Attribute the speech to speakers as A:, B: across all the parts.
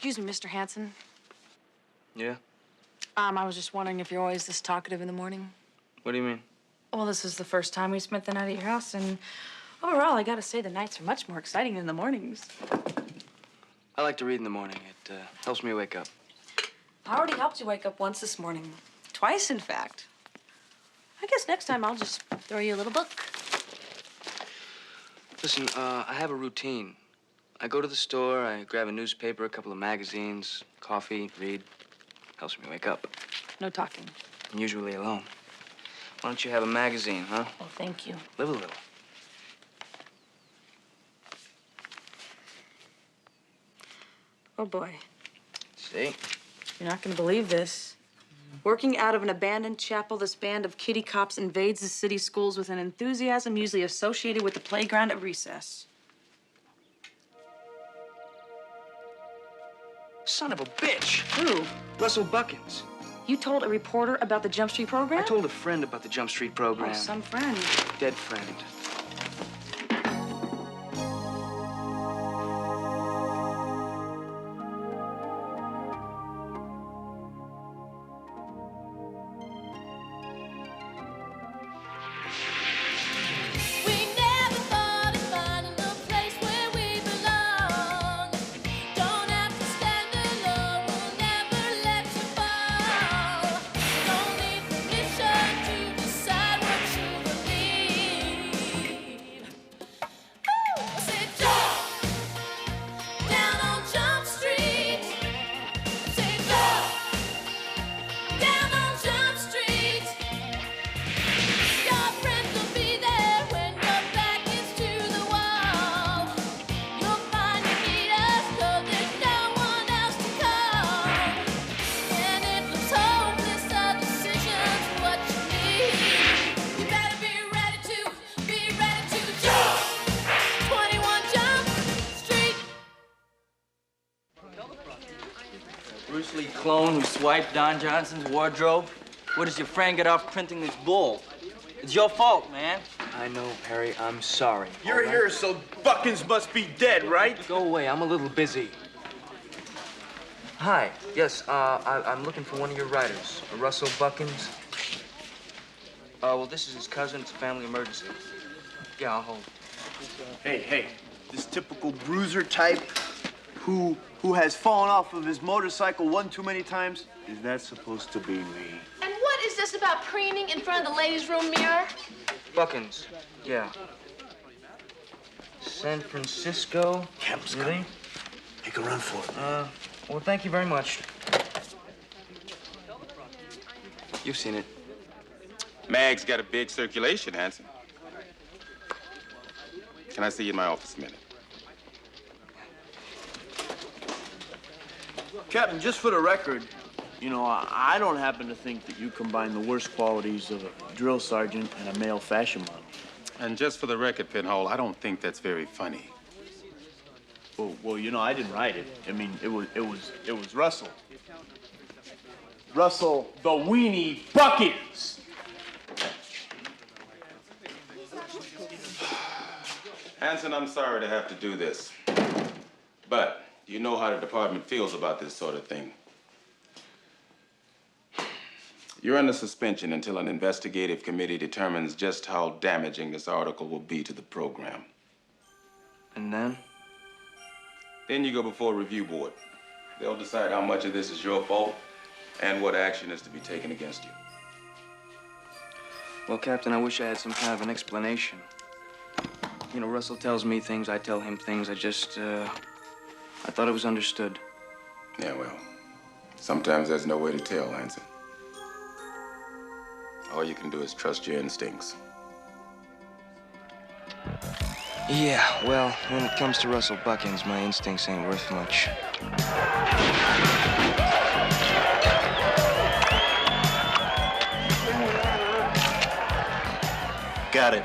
A: Excuse me, Mr. Hanson.
B: Yeah?
A: I was just wondering if you're always this talkative in the morning.
B: What do you mean?
A: Well, this is the first time we spent the night at your house, and overall, I gotta say the nights are much more exciting than the mornings.
B: I like to read in the morning. It helps me wake up.
A: I already helped you wake up once this morning. Twice, in fact. I guess next time I'll just throw you a little book.
B: Listen, I have a routine. I go to the store, I grab a newspaper, a couple of magazines, coffee, read. Helps me wake up.
A: No talking.
B: I'm usually alone. Why don't you have a magazine, huh?
A: Oh, thank you.
B: Live a little.
A: Oh, boy.
B: See?
A: You're not gonna believe this. Working out of an abandoned chapel, this band of kitty cops invades the city schools with an enthusiasm usually associated with the playground at recess.
B: Son of a bitch!
A: Who?
B: Russell Buckins.
A: You told a reporter about the Jump Street program?
B: I told a friend about the Jump Street program.
A: Oh, some friend.
B: Dead friend.
C: Bruce Lee clone who swiped Don Johnson's wardrobe? Where does your friend get off printing this bull? It's your fault, man.
B: I know, Perry. I'm sorry.
D: You're here, so Buckins must be dead, right?
B: Go away. I'm a little busy. Hi. Yes, I'm looking for one of your writers, Russell Buckins. Well, this is his cousin. It's a family emergency. Yeah, I'll hold.
D: Hey, this typical bruiser type who has fallen off of his motorcycle one too many times, is that supposed to be me?
E: And what is this about preening in front of the ladies' room mirror?
B: Buckins. Yeah. San Francisco.
D: Camp's
B: Really?
D: coming. Make a run for it.
B: Well, thank you very much. You've seen it.
F: Mag's got a big circulation, Hanson. Can I see you in my office a minute?
D: Captain, just for the record, you know, I don't happen to think that you combine the worst qualities of a drill sergeant and a male fashion model.
F: And just for the record, Pinhole, I don't think that's very funny.
D: Well, you know, I didn't write it. I mean, it was Russell. Russell the Weenie Buckins.
F: Hanson, I'm sorry to have to do this, but you know how the department feels about this sort of thing. You're under suspension until an investigative committee determines just how damaging this article will be to the program.
B: And then?
F: Then you go before a review board. They'll decide how much of this is your fault and what action is to be taken against you.
B: Well, Captain, I wish I had some kind of an explanation. You know, Russell tells me things, I tell him things. I thought it was understood.
F: Yeah, well, sometimes there's no way to tell, Hanson. All you can do is trust your instincts.
B: Yeah, well, when it comes to Russell Buckins, my instincts ain't worth much.
D: Got it.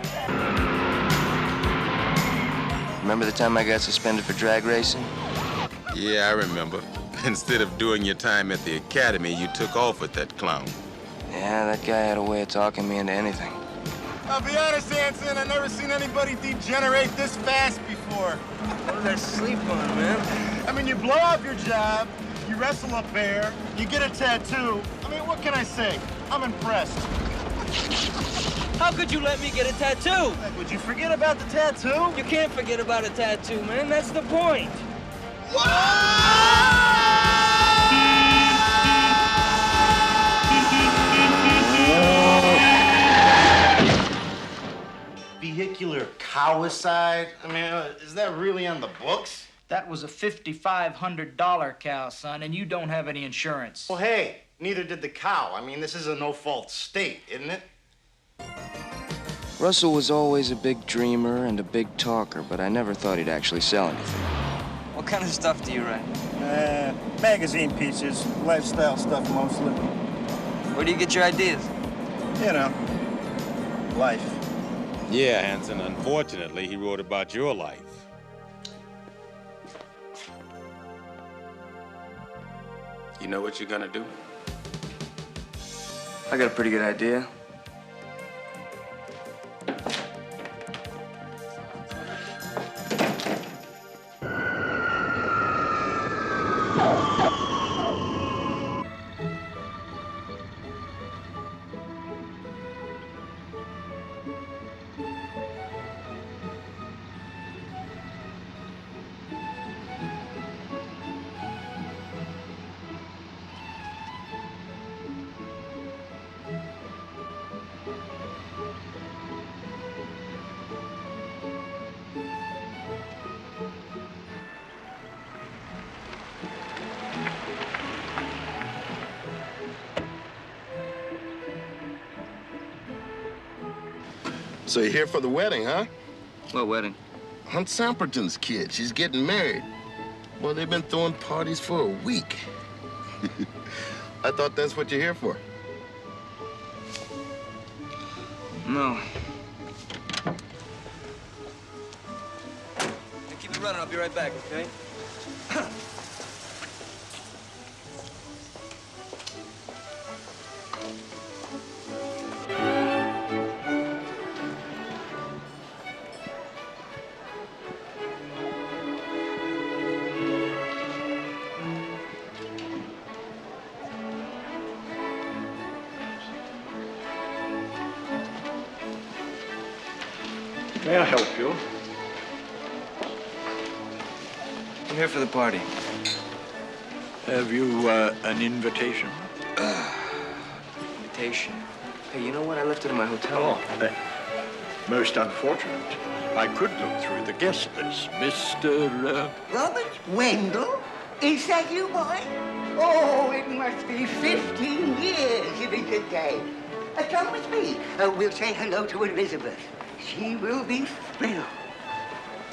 B: Remember the time I got suspended for drag racing?
F: Yeah, I remember. Instead of doing your time at the academy, you took off with that clown.
B: Yeah, that guy had a way of talking me into anything.
G: I'll be honest, Hanson, I've never seen anybody degenerate this fast before.
B: What did I sleep on, man?
G: I mean, you blow off your job, you wrestle a bear, you get a tattoo. I mean, what can I say? I'm impressed.
C: How could you let me get a tattoo?
G: Like, would you forget about the tattoo?
C: You can't forget about a tattoo, man. That's the point.
H: Vehicular cowicide? I mean, is that really on the books?
I: That was a $5,500 cow, son, and you don't have any insurance.
H: Well, hey, neither did the cow. I mean, this is a no-fault state, isn't it?
B: Russell was always a big dreamer and a big talker, but I never thought he'd actually sell anything.
C: What kind of stuff do you write?
G: Magazine pieces, lifestyle stuff mostly.
C: Where do you get your ideas?
G: You know, life.
J: Yeah, Hanson, unfortunately, he wrote about your life.
F: You know what you're gonna do?
B: I got a pretty good idea.
K: So you're here for the wedding, huh?
B: What wedding?
K: Hunt Samperton's kid. She's getting married. Well, they've been throwing parties for a week. I thought that's what you're here for.
B: No.
C: Keep it running. I'll be right back, okay?
D: May I help you?
B: I'm here for the party.
D: Have you an invitation?
B: Invitation. Hey, you know what? I left it in my hotel.
D: Oh, most unfortunate. I could look through the guest list. Mr.
L: Robert Wendell? Is that you, boy? Oh, it must be 15 years in a good day. Come with me. We'll say hello to Elizabeth. She will be thrilled.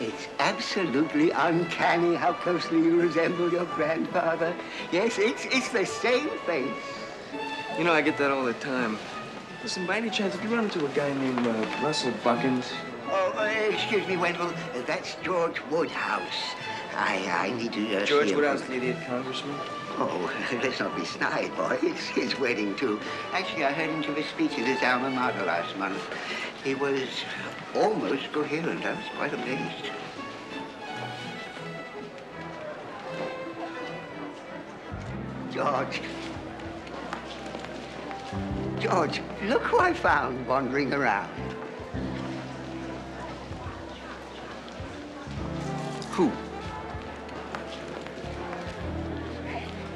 L: It's absolutely uncanny how closely you resemble your grandfather. Yes, it's the same face.
B: You know, I get that all the time. Listen, by any chance, have you run into a guy named Russell Buckins?
L: Oh, excuse me, Wendell. That's George Woodhouse. I need to
B: George
L: see him.
B: Woodhouse, the idiot congressman?
L: Oh, let's not be snide, boy. It's his wedding, too. Actually, I heard him give a speech at his alma mater last month. He was almost coherent. I was quite amazed. George. George, look who I found wandering around.
B: Who?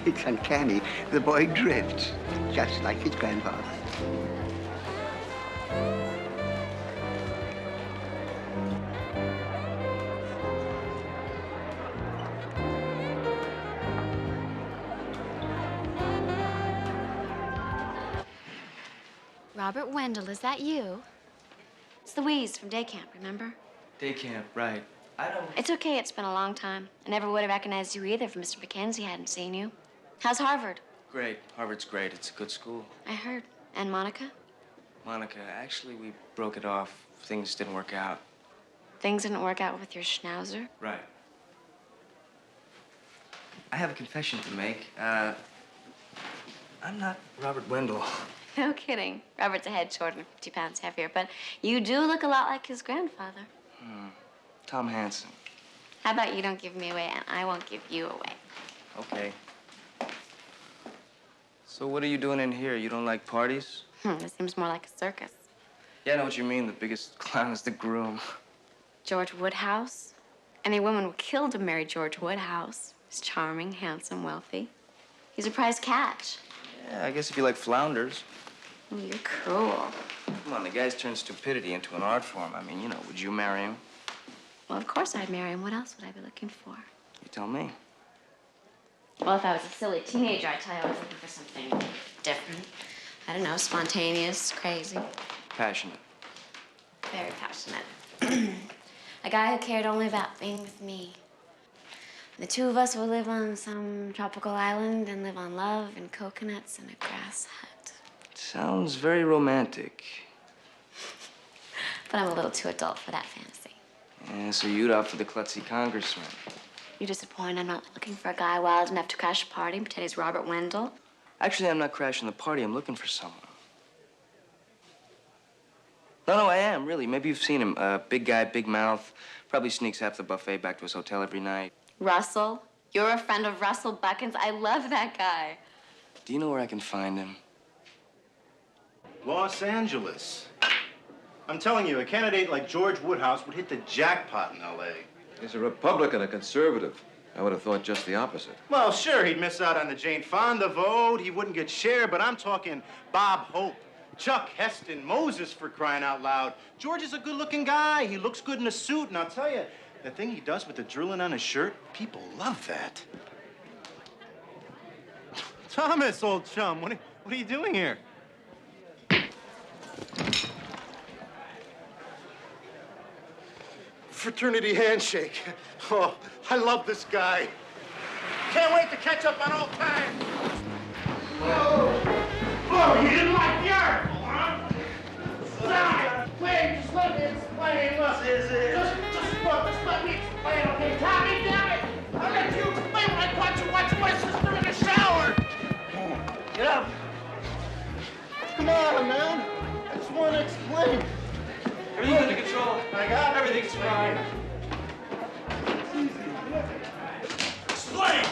L: It's uncanny. The boy drifts, just like his grandfather.
E: Robert Wendell, is that you? It's Louise from day camp, remember?
B: Day camp, right. I don't...
E: It's okay, it's been a long time. I never would have recognized you either if Mr. Mackenzie hadn't seen you. How's Harvard?
B: Great. Harvard's great. It's a good school.
E: I heard. And Monica?
B: Monica, actually, we broke it off. Things didn't work out.
E: Things didn't work out with your schnauzer?
B: Right. I have a confession to make. I'm not Robert Wendell.
E: No kidding. Robert's a head shorter and 50 pounds heavier, but you do look a lot like his grandfather.
B: Tom Hanson.
E: How about you don't give me away and I won't give you away?
B: Okay. So what are you doing in here? You don't like parties?
E: This seems more like a circus.
B: Yeah, I know what you mean. The biggest clown is the groom.
E: George Woodhouse? Any woman would kill to marry George Woodhouse. He's charming, handsome, wealthy. He's a prize catch.
B: Yeah, I guess if you like flounders.
E: Oh, you're cruel.
B: Come on, the guy's turned stupidity into an art form. I mean, you know, would you marry him?
E: Well, of course I'd marry him. What else would I be looking for?
B: You tell me.
E: Well, if I was a silly teenager, I'd tell you I was looking for something different. I don't know, spontaneous, crazy.
B: Passionate.
E: Very passionate. A guy who cared only about being with me. The two of us will live on some tropical island and live on love and coconuts and a grass hut.
B: Sounds very romantic.
E: But I'm a little too adult for that fantasy.
B: Yeah, so you'd opt for the klutzy congressman.
E: You're disappointed I'm not looking for a guy wild enough to crash a party and pretend he's Robert Wendell?
B: Actually, I'm not crashing the party. I'm looking for someone. No, I am, really. Maybe you've seen him. Big guy, big mouth. Probably sneaks half the buffet back to his hotel every night.
E: Russell? You're a friend of Russell Buckins? I love that guy.
B: Do you know where I can find him?
H: Los Angeles. I'm telling you, a candidate like George Woodhouse would hit the jackpot in L.A.
M: He's a Republican, a conservative. I would have thought just the opposite.
H: Well, sure, he'd miss out on the Jane Fonda vote. He wouldn't get share, but I'm talking Bob Hope, Chuck Heston, Moses, for crying out loud. George is a good-looking guy. He looks good in a suit, and I'll tell you, the thing he does with the drilling on his shirt, people love that. Thomas, old chum, what are you doing here? Fraternity handshake. Oh, I love this guy. Can't wait to catch up on old times.
G: Oh, you didn't like the article, huh? Sorry. Wait, just let me explain. Look, just let me explain, okay? Tommy, damn it! I let you explain when I caught you watching my sister in the shower.
H: Get up. Come on, man. I just want to explain.
C: Everything's under control.
H: I got it.
C: Everything's fine.
H: Explain!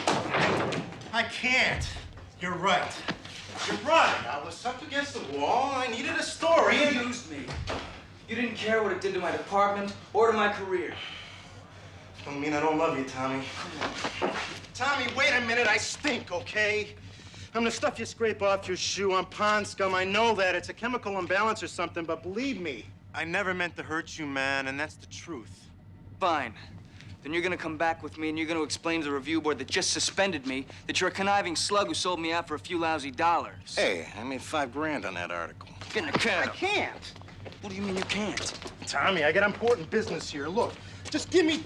H: I can't. You're right. You're right. I was up against the wall. I needed a story.
C: You used me. You didn't care what it did to my department or to my career.
H: Don't mean I don't love you, Tommy. Tommy, wait a minute. I stink, okay? I'm the stuff you scrape off your shoe. I'm pond scum. I know that. It's a chemical imbalance or something, but believe me, I never meant to hurt you, man, and that's the truth.
B: Fine. Then you're gonna come back with me and you're gonna explain to the review board that just suspended me that you're a conniving slug who sold me out for a few lousy dollars.
H: Hey, I made $5 grand on that article.
B: Get in the cab.
H: I can't.
B: What do you mean you can't?
H: Tommy, I got important business here. Look, just give me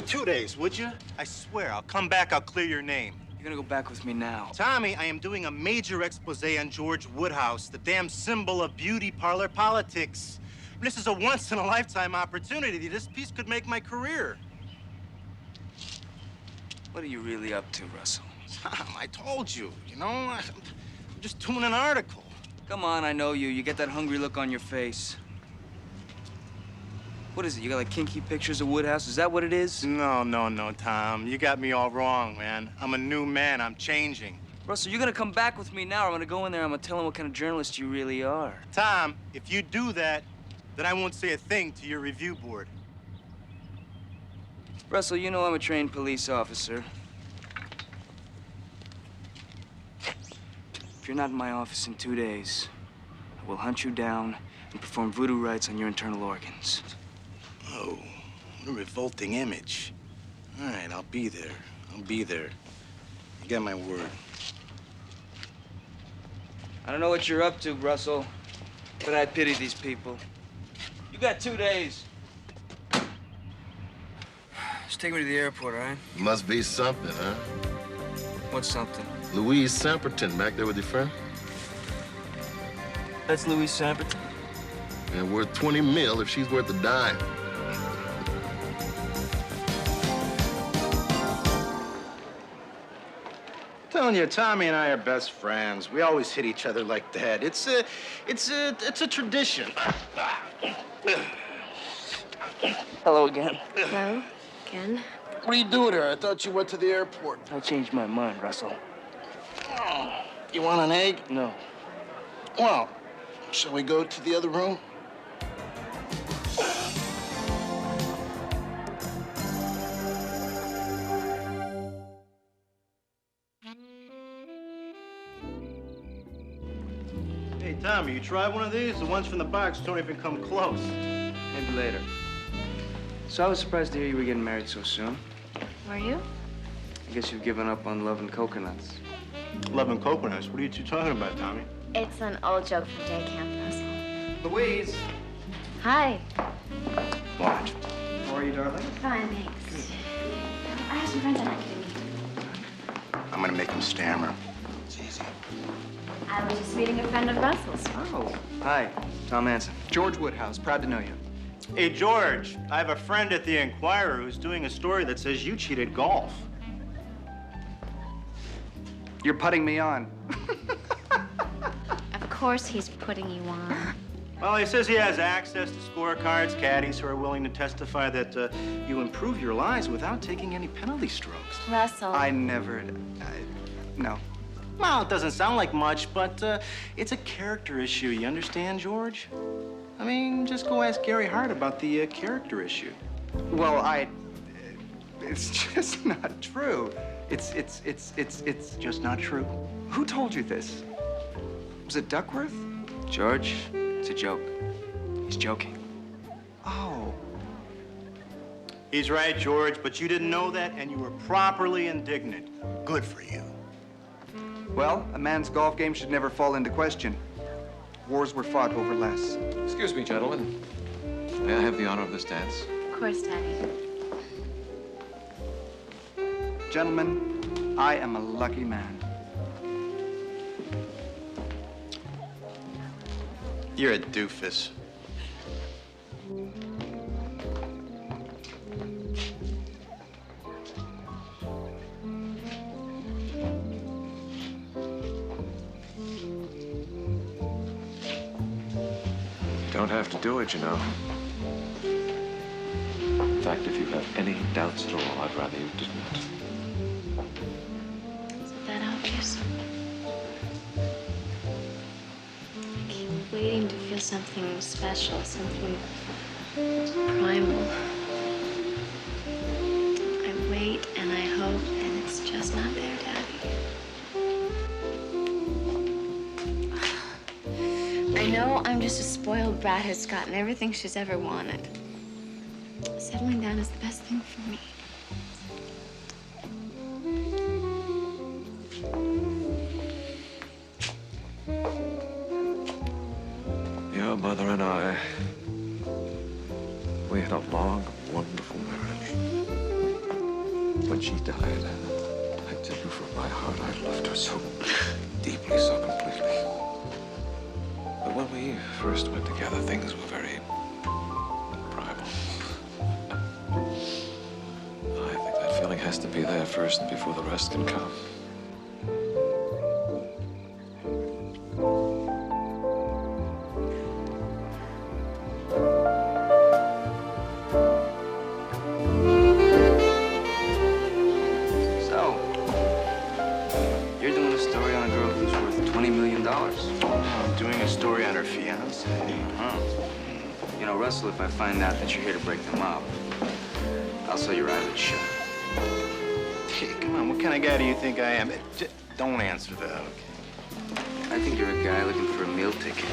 H: 2 days, would you? I swear, I'll come back, I'll clear your name.
B: You're gonna go back with me now.
H: Tommy, I am doing a major expose on George Woodhouse, the damn symbol of beauty parlor politics. This is a once-in-a-lifetime opportunity. This piece could make my career.
B: What are you really up to, Russell?
H: Tom, I told you, I'm just doing an article.
B: Come on, I know you. You get that hungry look on your face. What is it? You got like kinky pictures of Woodhouse? Is that what it is?
H: No, Tom. You got me all wrong, man. I'm a new man. I'm changing.
B: Russell, you're gonna come back with me now. I'm gonna go in there. I'm gonna tell him what kind of journalist you really are.
H: Tom, if you do that, then I won't say a thing to your review board.
B: Russell, you know I'm a trained police officer. If you're not in my office in 2 days, I will hunt you down and perform voodoo rites on your internal organs.
H: Oh, what a revolting image. All right, I'll be there. I'll be there. You got my word.
B: I don't know what you're up to, Russell, but I pity these people. You got 2 days. Just take me to the airport, all right?
K: Must be something, huh?
B: What's something?
K: Louise Samperton back there with your friend?
B: That's Louise Samperton.
K: And worth 20 mil if she's worth a dime.
H: I'm telling you, Tommy and I are best friends. We always hit each other like that. It's a tradition.
B: Hello again.
E: Hello, again.
K: What are you doing here? I thought you went to the airport.
B: I changed my mind, Russell.
K: You want an egg?
B: No.
K: Well, shall we go to the other room?
H: Hey, Tommy, you tried one of these? The ones from the box don't even come close.
B: Maybe later. So I was surprised to hear you were getting married so soon.
E: Were you?
B: I guess you've given up on love and coconuts.
H: Love and coconuts? What are you two talking about, Tommy?
E: It's an old joke from day camp, Russell.
C: Louise.
E: Hi.
H: What?
C: How are you, darling?
E: Fine, thanks. I have some friends I'd like you to meet.
H: I'm gonna make him stammer. It's easy.
E: I was just meeting a friend of Russell's.
B: Oh, hi. Tom Hanson.
C: George Woodhouse. Proud to know you.
H: Hey, George, I have a friend at the Enquirer who's doing a story that says you cheated golf.
C: You're putting me on.
E: Of course he's putting you on.
H: Well, he says he has access to scorecards, caddies who are willing to testify that you improve your lives without taking any penalty strokes.
E: Russell.
C: No.
H: Well, it doesn't sound like much, but it's a character issue. You understand, George? I mean, just go ask Gary Hart about the character issue.
C: Well, it's just not true. It's
H: just not true.
C: Who told you this? Was it Duckworth?
B: George, it's a joke. He's joking.
C: Oh.
H: He's right, George, but you didn't know that, and you were properly indignant. Good for you.
C: Well, a man's golf game should never fall into question. Wars were fought over less.
M: Excuse me, gentlemen. May I have the honor of this dance?
E: Of course, Daddy.
C: Gentlemen, I am a lucky man.
H: You're a doofus.
M: Don't have to do it, you know. In fact, if you have any doubts at all, I'd rather you didn't.
E: Is it that obvious? I keep waiting to feel something special, something primal. I wait and I hope, and it's just not there, Daddy. I know I'm just a spoiled brat who's gotten everything she's ever wanted. Settling down is the best thing for me.
M: Your mother and I, we had a long, wonderful marriage. When she died, I tell you from my heart, I loved her so deeply, so completely. But when we first went together, things were very primal. I think that feeling has to be there first before the rest can come.
B: So, you're doing a story on a girl who's worth $20 million.
H: I'm doing a story on her fiance.
B: Huh. You know, Russell, if I find out that you're here to break them up, I'll sew your eyelids shut.
H: Hey, come on, what kind of guy do you think I am? Don't answer that, okay?
B: I think you're a guy looking for a meal ticket.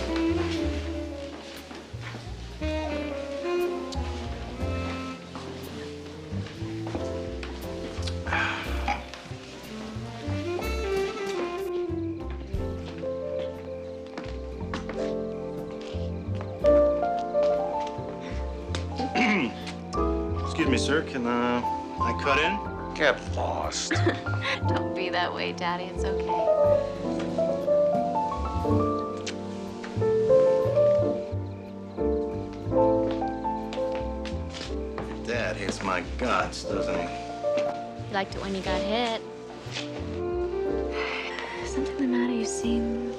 H: Excuse me, sir, can I cut in?
M: Get lost.
E: Don't be that way, Daddy. It's okay.
H: Dad hates my guts, doesn't he?
E: You liked it when you got hit. Something the matter? You seem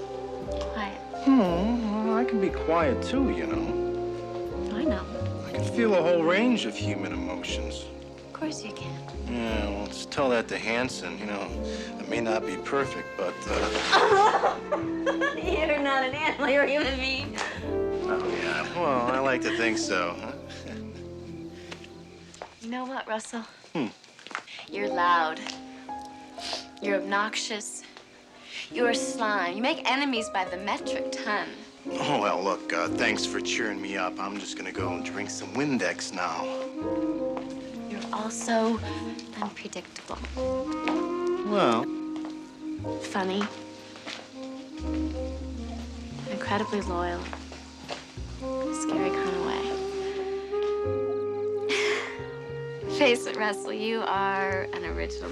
E: quiet.
H: Well, I can be quiet too, you know.
E: I know.
H: I can feel a whole range of human emotions.
E: Of course you can.
H: Yeah, well, just tell that to Hanson. You know, it may not be perfect, but,
E: You're not an animal, you're a human being.
H: Oh, yeah. Well, I like to think so, huh?
E: You know what, Russell?
H: Hmm.
E: You're loud. You're obnoxious. You're slime. You make enemies by the metric ton.
H: Oh, well, look, thanks for cheering me up. I'm just gonna go and drink some Windex now.
E: You're also unpredictable.
H: Well.
E: Funny. Incredibly loyal. In a scary kind of way. Face it, Russell, you are an original.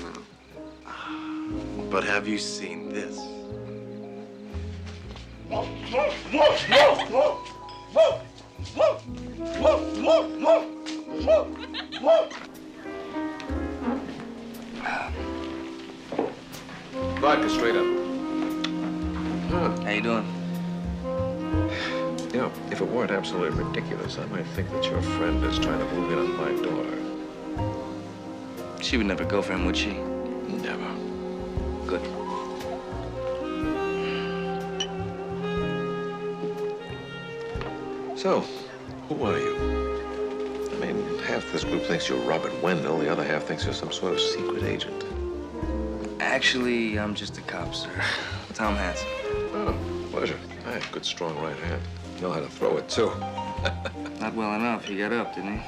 H: But have you seen this?
M: Vodka straight up.
C: How you doing?
M: You know, if it weren't absolutely ridiculous, I might think that your friend is trying to move in on my daughter.
C: She would never go for him, would she?
M: Never.
C: Good.
M: So, who are you? I mean, half this group thinks you're Robert Wendell, the other half thinks you're some sort of secret agent.
C: Actually, I'm just a cop, sir. Tom Hanson.
M: Oh, pleasure. I have a good, strong right hand. You know how to throw it, too.
C: Not well enough. He got up, didn't he?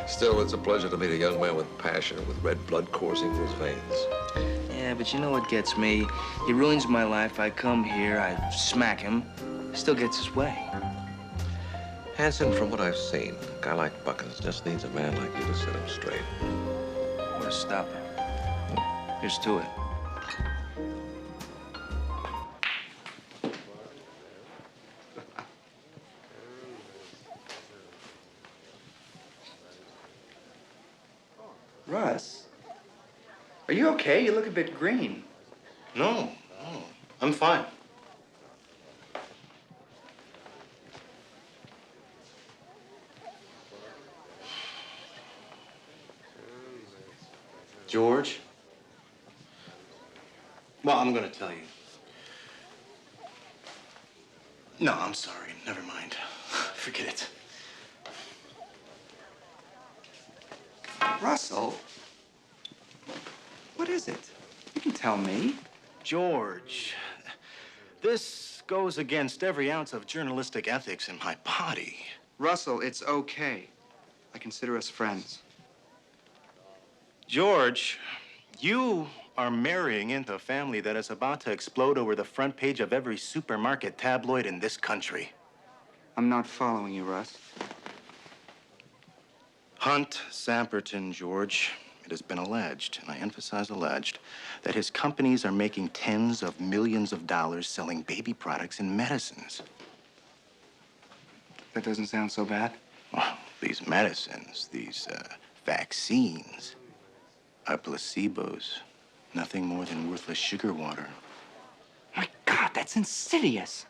M: Still, it's a pleasure to meet a young man with passion, with red blood coursing through his veins.
C: Yeah, but you know what gets me? He ruins my life. I come here, I smack him. He still gets his way.
M: Hanson, from what I've seen, a guy like Buckins just needs a man like you to set him straight.
C: Or to stop him. Here's to it.
N: Russ, are you okay? You look a bit green.
H: No, I'm fine. George? Well, I'm gonna tell you. No, I'm sorry. Never mind. Forget it.
N: Russell, what is it? You can tell me.
H: George, this goes against every ounce of journalistic ethics in my body.
N: Russell, it's okay. I consider us friends.
H: George, you are marrying into a family that is about to explode over the front page of every supermarket tabloid in this country.
N: I'm not following you, Russ.
H: Hunt Samperton, George. It has been alleged, and I emphasize alleged, that his companies are making tens of millions of dollars selling baby products and medicines.
N: That doesn't sound so bad.
H: Well, these medicines, these vaccines, are placebos. Nothing more than worthless sugar water.
N: My God, that's insidious.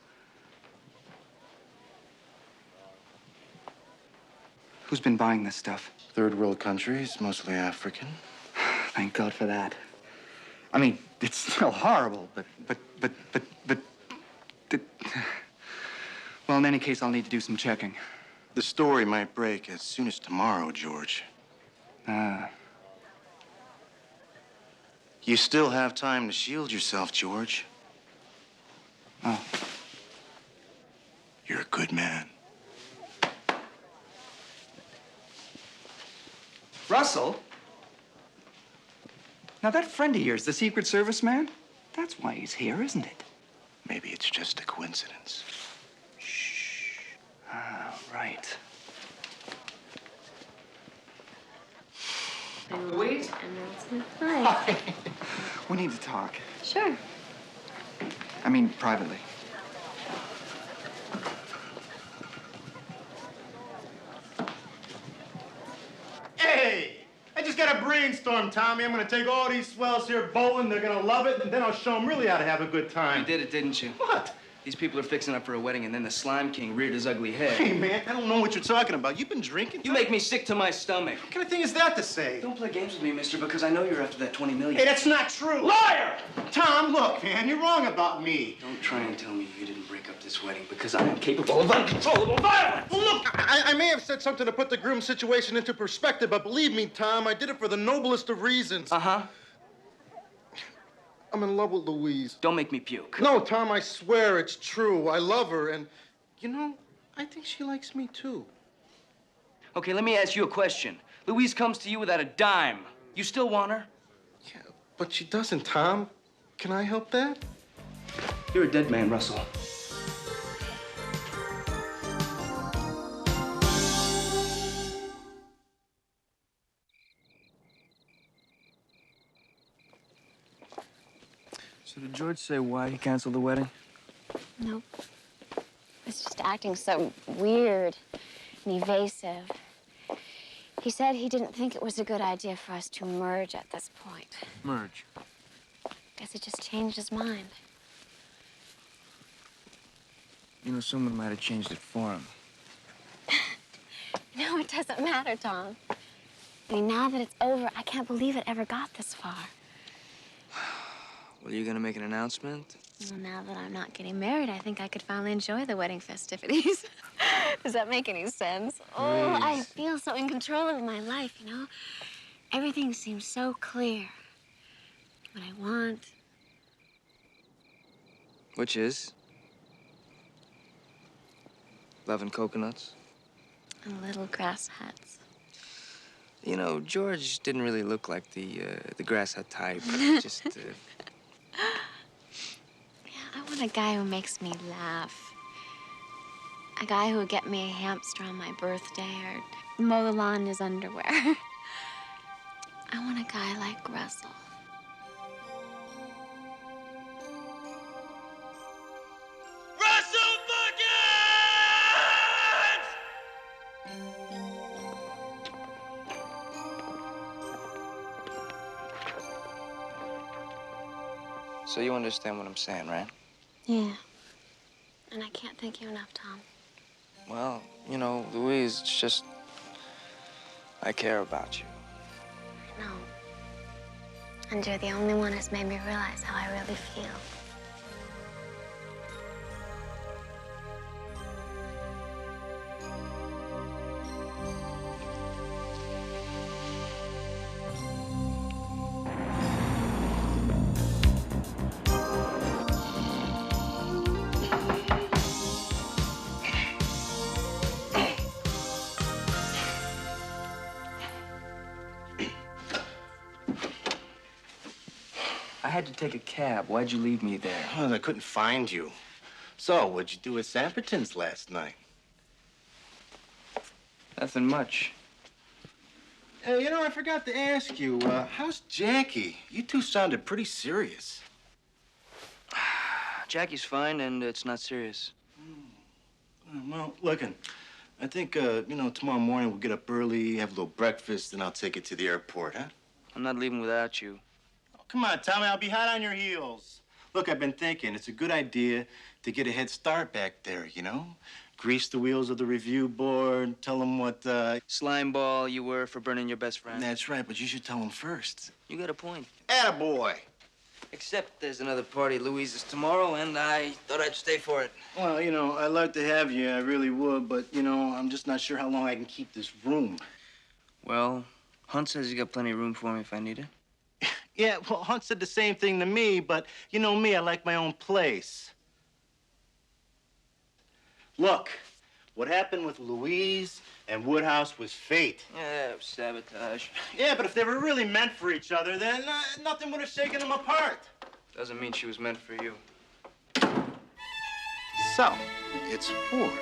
N: Who's been buying this stuff?
H: Third world countries, mostly African.
N: Thank God for that. I mean, it's still horrible, but well, in any case, I'll need to do some checking.
H: The story might break as soon as tomorrow, George. You still have time to shield yourself, George.
N: Oh.
H: You're a good man.
N: Russell? Now, that friend of yours, the Secret Service man, that's why he's here, isn't it?
H: Maybe it's just a coincidence.
N: Ah, right.
E: Wait. Hi.
N: We need to talk.
E: Sure.
N: I mean, privately.
H: Hey! I just got a brainstorm, Tommy. I'm gonna take all these swells here bowling. They're gonna love it, and then I'll show them really how to have a good time.
C: You did it, didn't you?
H: What?
B: These people are fixing up for a wedding, and then the Slime King reared his ugly head.
H: Hey, man, I don't know what you're talking about. You've been drinking?
B: You make me sick to my stomach.
H: What kind of thing is that to say?
B: Don't play games with me, mister, because I know you're after that 20 million.
H: Hey, that's not true. Liar! Tom, look, man, you're wrong about me.
B: Don't try and tell me you didn't break up this wedding, because I am capable of uncontrollable violence!
H: Well, look, I may have said something to put the groom situation into perspective, but believe me, Tom, I did it for the noblest of reasons.
B: Uh-huh.
H: I'm in love with Louise.
B: Don't make me puke.
H: No, Tom, I swear it's true. I love her, and, you know, I think she likes me, too.
B: Okay, let me ask you a question. Louise comes to you without a dime. You still want her?
H: Yeah, but she doesn't, Tom. Can I help that?
B: You're a dead man, Russell. So did George say why he canceled the wedding?
E: Nope. It's just acting so weird and evasive. He said he didn't think it was a good idea for us to merge at this point.
B: Merge.
E: Guess he just changed his mind.
B: You know, someone might have changed it for him.
E: No, it doesn't matter, Tom. I mean, now that it's over, I can't believe it ever got this far.
B: Well, you gonna make an announcement?
E: Well, now that I'm not getting married, I think I could finally enjoy the wedding festivities. Does that make any sense? Oh, I feel so in control of my life, you know? Everything seems so clear. What I want.
B: Which is? Love and coconuts?
E: And little grass huts.
B: You know, George didn't really look like the grass hut type. Just,
E: Yeah, I want a guy who makes me laugh. A guy who would get me a hamster on my birthday or mow the lawn in his underwear. I want a guy like Russell.
G: Russell
B: So you understand what I'm saying, right?
E: Yeah. And I can't thank you enough, Tom.
B: Well, you know, Louise, it's just... I care about you.
E: I know. And you're the only one who's made me realize how I really feel.
B: I had to take a cab. Why'd you leave me there?
H: Well, I couldn't find you. So, what'd you do at Samperton's last night?
B: Nothing much.
H: Hey, you know, I forgot to ask you, how's Jackie? You two sounded pretty serious.
B: Jackie's fine, and it's not serious.
H: Well, lookin', I think, you know, tomorrow morning we'll get up early, have a little breakfast, and I'll take it to the airport, huh?
B: I'm not leaving without you.
H: Oh, come on, Tommy, I'll be hot on your heels. Look, I've been thinking, it's a good idea to get a head start back there, you know? Grease the wheels of the review board, tell them what,
B: Slimeball you were for burning your best friend.
H: That's right, but you should tell them first.
B: You got a point.
H: Attaboy!
B: Except there's another party at Louise's tomorrow, and I thought I'd stay for it.
H: Well, you know, I'd like to have you, I really would, but, you know, I'm just not sure how long I can keep this room.
B: Well, Hunt says you got plenty of room for me if I need it.
H: Yeah, well, Hunt said the same thing to me, but you know me, I like my own place. Look, what happened with Louise and Woodhouse was fate.
B: Yeah, it was sabotage.
H: Yeah, but if they were really meant for each other, then nothing would have shaken them apart.
B: Doesn't mean she was meant for you.
H: So, it's war.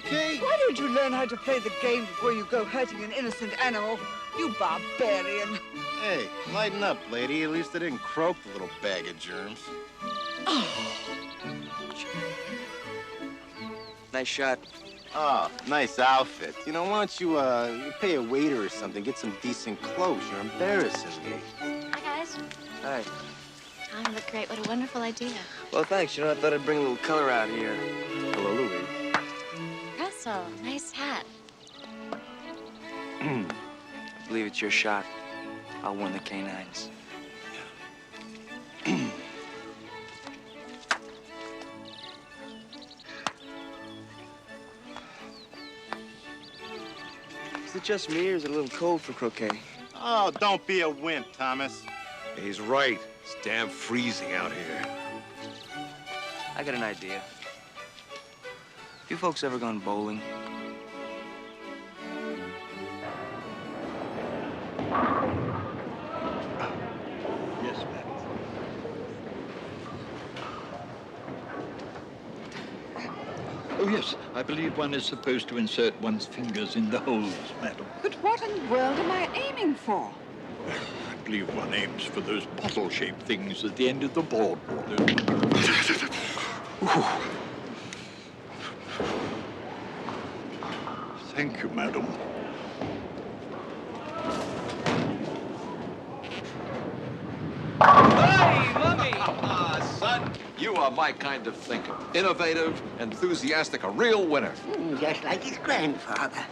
H: okay?
O: Why don't you learn how to play the game before you go hurting an innocent animal? You barbarian.
H: Hey, lighten up, lady. At least I didn't croak the little bag of germs.
B: Nice shot.
H: Oh, nice outfit. You know, why don't you pay a waiter or something, get some decent clothes? You're embarrassing me.
E: Hi, guys.
B: Hi.
E: Tom, you look great. What a wonderful idea.
B: Well, thanks. You know, I thought I'd bring a little color out here.
H: Hello, Louise.
E: Russell, nice hat.
B: I believe it's your shot. I'll warn the canines. Is it just me, or is it a little cold for croquet?
H: Oh, don't be a wimp, Thomas.
M: He's right. It's damn freezing out here.
B: I got an idea. You folks ever gone bowling?
P: Yes, ma'am. Oh, yes. I believe one is supposed to insert one's fingers in the holes, madam.
O: But what in the world am I aiming for?
P: I believe one aims for those bottle-shaped things at the end of the board. Thank you, madam.
M: Hey, Lummy! Son, you are my kind of thinker. Innovative, enthusiastic, a real winner.
L: Just like his grandfather.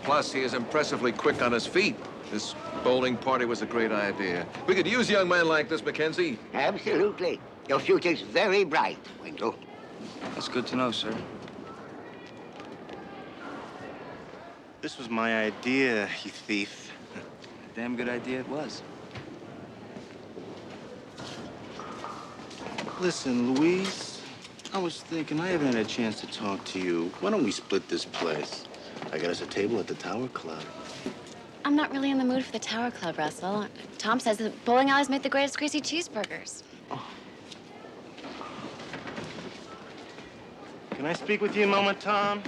M: Plus, he is impressively quick on his feet. This bowling party was a great idea. We could use young men like this, Mackenzie.
L: Absolutely. Your future's very bright, Wendell.
B: That's good to know, sir.
H: This was my idea, you thief.
B: Damn good idea it was.
H: Listen, Louise, I was thinking I haven't had a chance to talk to you. Why don't we split this place? I got us a table at the Tower Club.
E: I'm not really in the mood for the Tower Club, Russell. Tom says that bowling alleys make the greatest greasy cheeseburgers.
H: Can I speak with you a moment, Tom?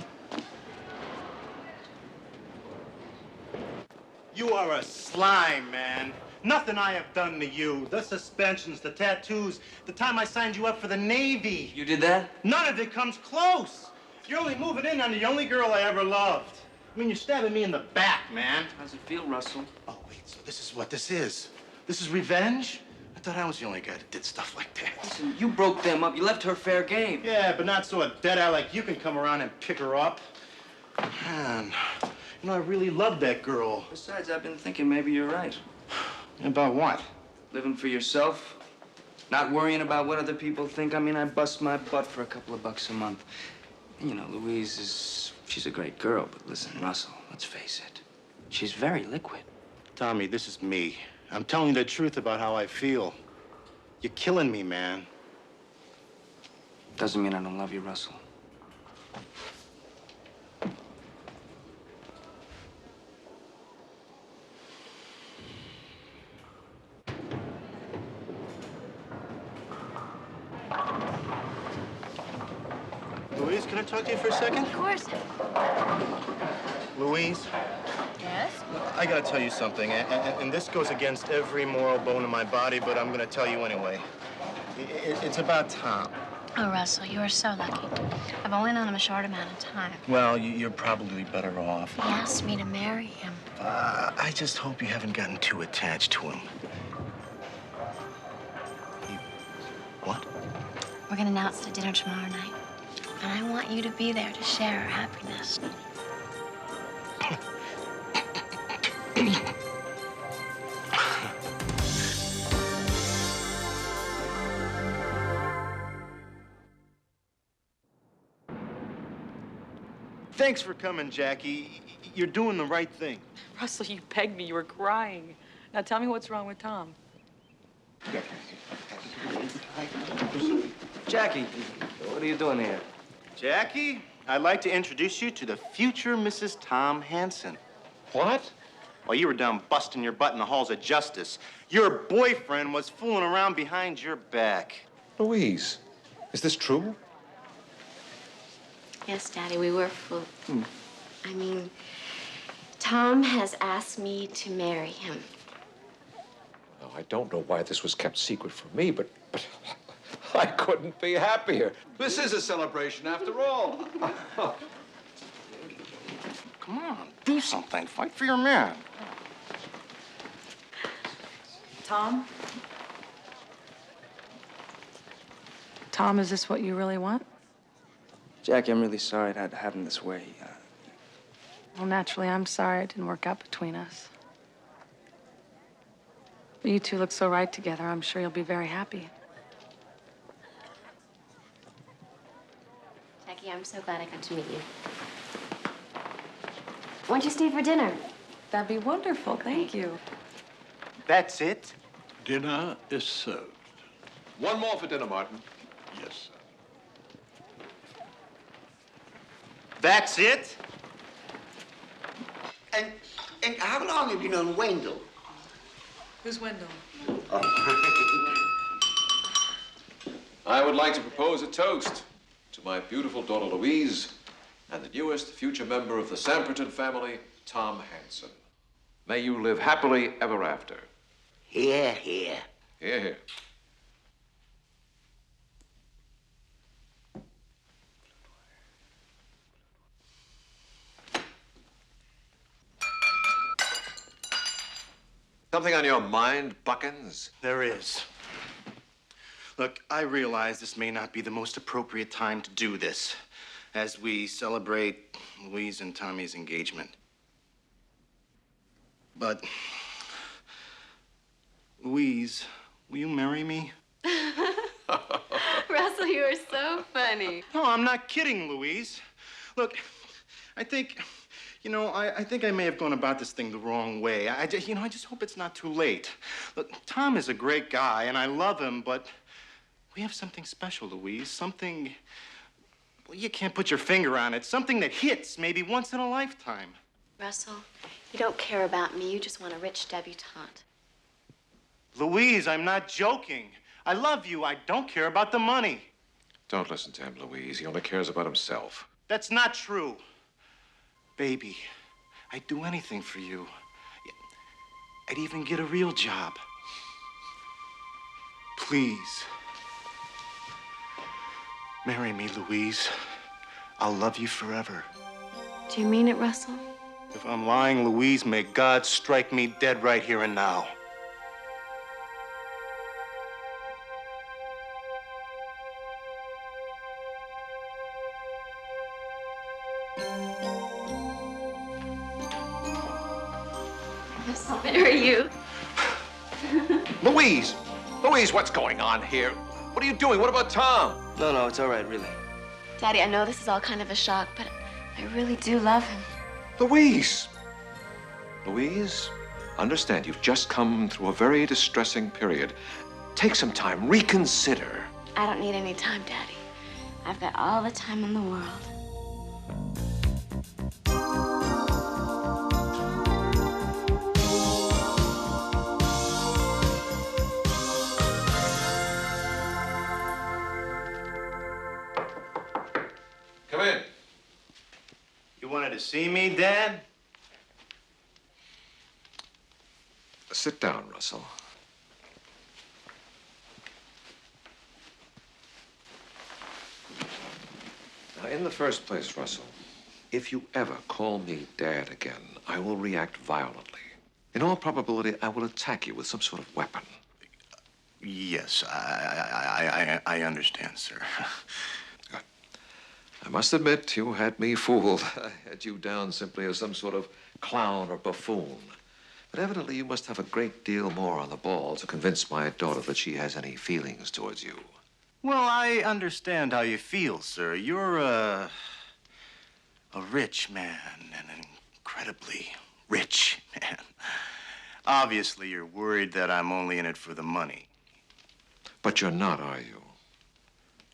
H: You are a slime, man. Nothing I have done to you. The suspensions, the tattoos, the time I signed you up for the Navy.
B: You did that?
H: None of it comes close. You're only moving in on the only girl I ever loved. I mean, you're stabbing me in the back, man.
B: How's it feel, Russell?
H: Oh, wait, so this is what this is? This is revenge? I thought I was the only guy that did stuff like that.
B: Listen, you broke them up. You left her fair game.
H: Yeah, but not so a dead-eye like you can come around and pick her up. Man, you know, I really love that girl.
B: Besides, I've been thinking maybe you're right.
H: About what?
B: Living for yourself, not worrying about what other people think. I mean, I bust my butt for a couple of bucks a month. You know, Louise she's a great girl, but listen, Russell, let's face it. She's very liquid.
H: Tommy, this is me. I'm telling you the truth about how I feel. You're killing me, man.
B: Doesn't mean I don't love you, Russell.
H: Louise, can I talk to you for a second?
E: Of course.
H: Louise?
E: Yes?
H: I gotta tell you something, and this goes against every moral bone in my body, but I'm gonna tell you anyway. It's about Tom.
E: Oh, Russell, you are so lucky. I've only known him a short amount of time.
H: Well, you're probably better off.
E: He asked me to marry him.
H: I just hope you haven't gotten too attached to him. What?
E: We're gonna announce it at dinner tomorrow night. And I want you to be there to share our happiness.
H: Thanks for coming, Jackie. You're doing the right thing.
A: Russell, you begged me. You were crying. Now tell me what's wrong with Tom.
B: Jackie, what are you doing here?
H: Jackie, I'd like to introduce you to the future Mrs. Tom Hanson.
M: What?
H: While you were down busting your butt in the halls of justice, your boyfriend was fooling around behind your back.
M: Louise, is this true?
E: Yes, Daddy, we were fools. I mean, Tom has asked me to marry him.
M: Now, I don't know why this was kept secret from me, but I couldn't be happier.
Q: This is a celebration after all.
H: Come on, do something. Fight for your man.
A: Tom? Tom, is this what you really want?
B: Jackie, I'm really sorry it had to happen this way.
A: Well, naturally, I'm sorry it didn't work out between us. But you two look so right together. I'm sure you'll be very happy.
E: Jackie, I'm so glad I got to meet you. Why don't you stay for dinner?
A: That'd be wonderful. Thank you.
H: That's it?
P: Dinner is served.
Q: One more for dinner, Martin.
P: Yes, sir.
H: That's it?
L: And how long have you known Wendell?
A: Who's Wendell?
Q: I would like to propose a toast to my beautiful daughter Louise and the newest future member of the Samperton family, Tom Hanson. May you live happily ever after.
L: Here, here.
Q: Hear, hear. Something on your mind, Buckins?
H: There is. Look, I realize this may not be the most appropriate time to do this as we celebrate Louise and Tommy's engagement. But, Louise, will you marry me?
E: Russell, you are so funny.
H: No, I'm not kidding, Louise. Look, I think, I think I may have gone about this thing the wrong way. I just hope it's not too late. Look, Tom is a great guy, and I love him, but we have something special, Louise. Something, well, you can't put your finger on it. Something that hits maybe once in a lifetime.
E: Russell, you don't care about me. You just want a rich debutante.
H: Louise, I'm not joking. I love you. I don't care about the money.
Q: Don't listen to him, Louise. He only cares about himself.
H: That's not true. Baby, I'd do anything for you. I'd even get a real job. Please. Marry me, Louise. I'll love you forever.
E: Do you mean it, Russell?
H: If I'm lying, Louise, may God strike me dead right here and now.
E: Yes, I'll marry you.
Q: Louise! Louise, what's going on here? What are you doing? What about Tom?
B: No, it's all right, really.
E: Daddy, I know this is all kind of a shock, but I really do love him.
Q: Louise! Louise, understand you've just come through a very distressing period. Take some time, reconsider.
E: I don't need any time, Daddy. I've got all the time in the world.
Q: Come in.
H: You wanted to see me, Dad?
Q: Sit down, Russell. Now, in the first place, Russell, if you ever call me Dad again, I will react violently. In all probability, I will attack you with some sort of weapon.
H: Yes, I understand, sir.
Q: I must admit, you had me fooled. I had you down simply as some sort of clown or buffoon. But evidently, you must have a great deal more on the ball to convince my daughter that she has any feelings towards you.
H: Well, I understand how you feel, sir. You're a rich man, an incredibly rich man. Obviously, you're worried that I'm only in it for the money.
Q: But you're not, are you?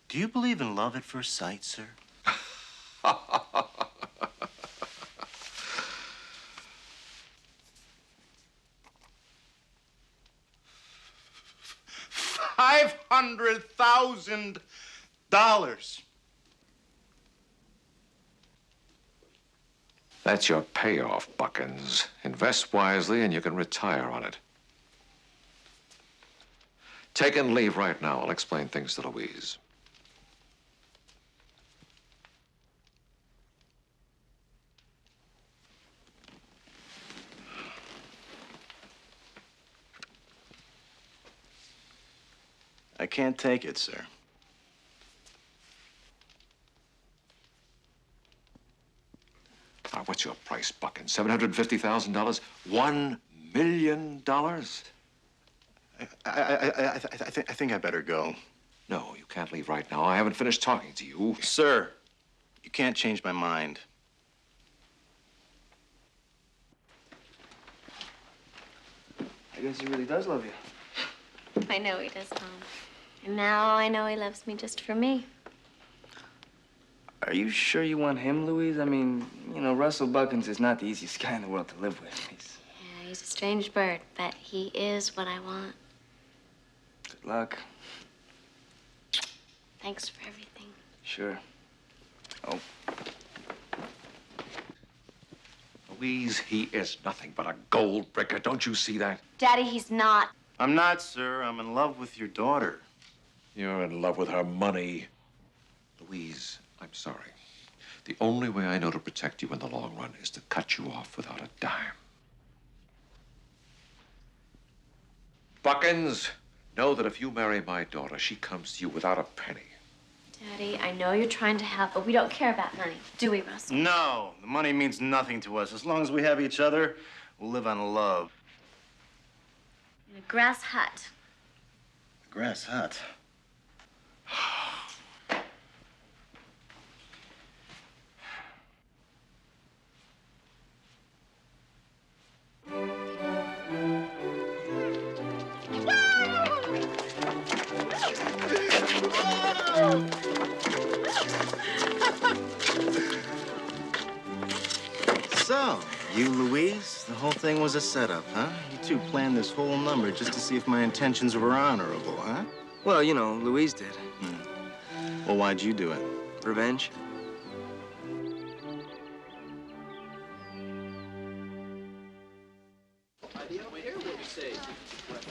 H: Do you believe in love at first sight, sir? $500,000.
Q: That's your payoff, Buckins. Invest wisely and you can retire on it. Take and leave right now. I'll explain things to Louise.
D: I can't take it, sir.
Q: Now, what's your price, Buckins? $750,000? $1 million?
D: I think I better go.
Q: No, you can't leave right now. I haven't finished talking to you.
D: Sir, you can't change my mind.
B: I guess he really does love you.
E: I know he does, Tom. And now I know he loves me just for me.
B: Are you sure you want him, Louise? I mean, you know, Russell Buckins is not the easiest guy in the world to live with.
E: Yeah, he's a strange bird, but he is what I want.
B: Good luck.
E: Thanks for everything.
B: Sure. Oh.
Q: Louise, he is nothing but a gold breaker. Don't you see that?
E: Daddy, he's not.
D: I'm not, sir. I'm in love with your daughter.
Q: You're in love with her money. Louise, I'm sorry. The only way I know to protect you in the long run is to cut you off without a dime. Buckins, know that if you marry my daughter, she comes to you without a penny.
E: Daddy, I know you're trying to help, but we don't care about money, do we, Russell?
D: No, the money means nothing to us. As long as we have each other, we'll live on love.
E: In a grass hut.
D: A grass hut. So, you, Louise, the whole thing was a setup, huh? You two planned this whole number just to see if my intentions were honorable, huh?
B: Well, you know, Louise did.
D: Well, why'd you do it?
B: Revenge.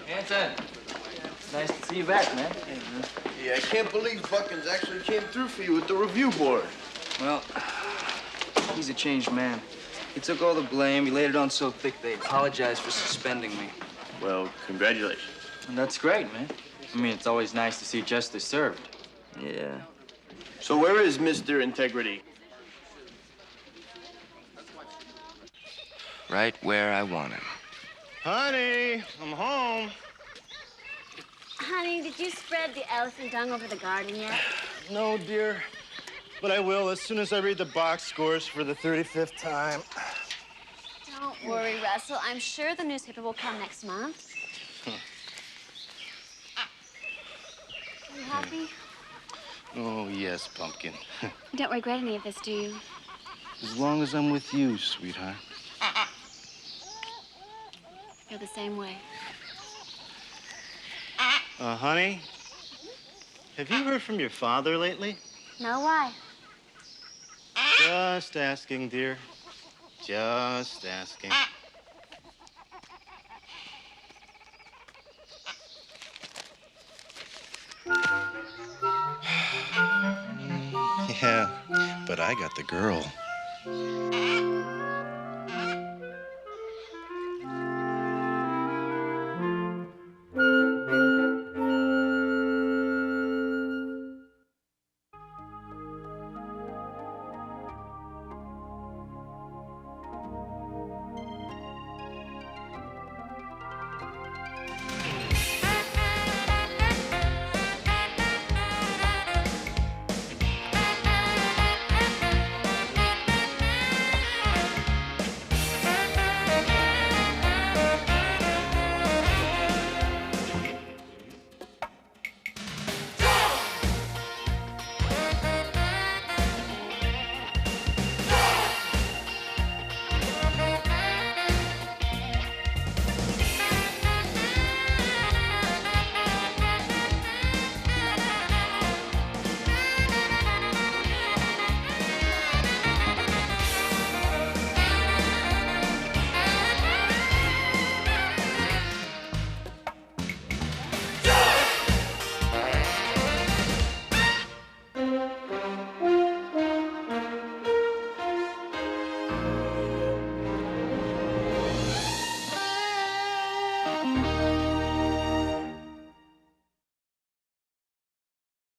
C: Hanson, nice to see you back, man.
D: Yeah, I can't believe Buckins actually came through for you at the review board.
B: Well, he's a changed man. He took all the blame. He laid it on so thick they apologized for suspending me.
D: Well, congratulations.
C: And that's great, man. I mean, it's always nice to see justice served.
B: Yeah.
D: So where is Mr. Integrity?
B: Right where I want him.
D: Honey, I'm home.
E: Honey, did you spread the elephant dung over the garden yet?
D: No, dear. But I will as soon as I read the box scores for the 35th time.
E: Don't worry, Russell. I'm sure the newspaper will come next month. Are you happy?
D: Oh, yes, Pumpkin.
E: You don't regret any of this, do you?
D: As long as I'm with you, sweetheart.
E: I feel the same way.
D: Honey, have you heard from your father lately?
E: No, why?
D: Just asking, dear. Just asking. Yeah, but I got the girl.